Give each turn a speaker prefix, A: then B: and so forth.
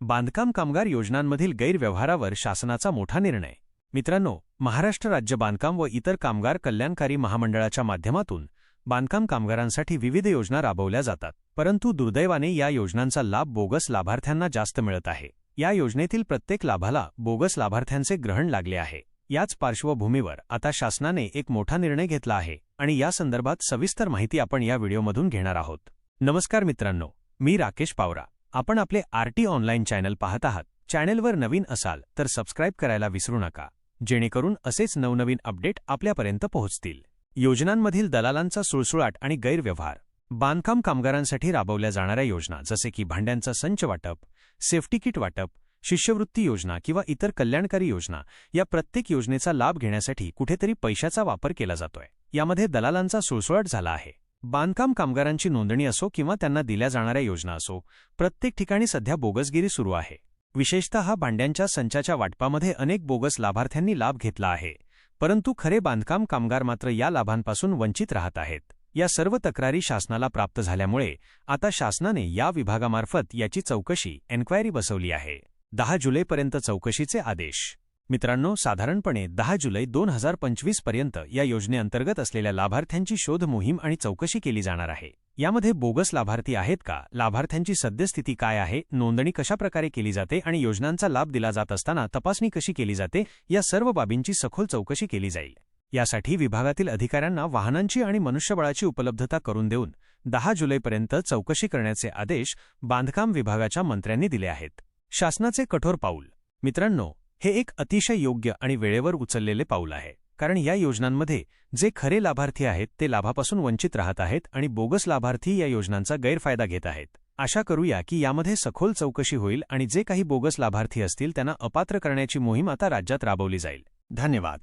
A: बांधकाम कामगार योजनांमधील गैरव्यवहारावर शासनाचा मोठा निर्णय. मित्रांनो, महाराष्ट्र राज्य बांधकाम व इतर कामगार कल्याणकारी महामंडळाच्या माध्यमातून बांधकाम कामगारांसाठी विविध योजना राबवल्या जातात. परंतु दुर्दैवाने या योजनांचा लाभ बोगस लाभार्थ्यांना जास्त मिळत आहे. या योजनेतील प्रत्येक लाभाला बोगस लाभार्थ्यांचे ग्रहण लागले आहे. याच पार्श्वभूमीवर आता शासनाने एक मोठा निर्णय घेतला आहे आणि या संदर्भात सविस्तर माहिती आपण या व्हिडिओमधून घेणार आहोत. नमस्कार मित्रांनो, मी राकेश पावरा. आपण आपले आरटी ऑनलाईन चॅनल पाहत आहात. चॅनलवर नवीन असाल तर सबस्क्राईब करायला विसरू नका, जेणेकरून असेच नवनवीन अपडेट आपल्यापर्यंत पोहोचतील. योजनांमधील दलालांचा सुळसुळाट आणि गैरव्यवहार. बांधकाम कामगारांसाठी राबवल्या जाणाऱ्या योजना जसे की भांड्यांचा संच वाटप, सेफ्टी किट वाटप, शिष्यवृत्ती योजना किंवा इतर कल्याणकारी योजना, या प्रत्येक योजनेचा लाभ घेण्यासाठी कुठेतरी पैशाचा वापर केला जातोय. यामध्ये दलालांचा सुळसुळाट झाला आहे. बांधकाम कामगारांची नोंदणी असो किंवा त्यांना दिल्या जाणाऱ्या योजना असो, प्रत्येक ठिकाणी सध्या बोगसगिरी सुरू आहे. विशेषतः भांड्यांच्या संचाच्या वाटपामध्ये अनेक बोगस लाभार्थ्यांनी लाभ घेतला आहे, परंतु खरे बांधकाम कामगार मात्र या लाभांपासून वंचित राहत आहेत. या सर्व तक्रारी शासनाला प्राप्त झाल्यामुळे आता शासनाने या विभागामार्फत याची चौकशी एन्क्वायरी बसवली आहे. 10 जुलैपर्यंत चौकशीचे आदेश. मित्रांनो, साधारणपणे 10 जुलै 2025 पर्यंत या योजनेअंतर्गत असलेल्या लाभार्थ्यांची शोध मोहीम आणि चौकशी केली जाणार आहे. यामध्ये बोगस लाभार्थी आहेत का, लाभार्थ्यांची सद्यस्थिती काय आहे, नोंदणी कशाप्रकारे केली जाते आणि योजनांचा लाभ दिला जात असताना तपासणी कशी केली जाते, या सर्व बाबींची सखोल चौकशी केली जाईल. यासाठी विभागातील अधिकाऱ्यांना वाहनांची आणि मनुष्यबळाची उपलब्धता करून देऊन 10 जुलैपर्यंत चौकशी करण्याचे आदेश बांधकाम विभागाच्या मंत्र्यांनी दिले आहेत. शासनाचे कठोर पाऊल. मित्रांनो, हे एक अतिशय योग्य आणि वेळेवर उचललेले पाऊल आहे, कारण या योजनांमध्ये जे खरे लाभार्थी आहेत ते लाभापासून वंचित राहत आहेत आणि बोगस लाभार्थी या योजनांचा गैरफायदा घेत आहेत. आशा करूया की यामध्ये सखोल चौकशी होईल आणि जे काही बोगस लाभार्थी असतील त्यांना अपात्र करण्याची मोहीम आता राज्यात राबवली जाईल. धन्यवाद.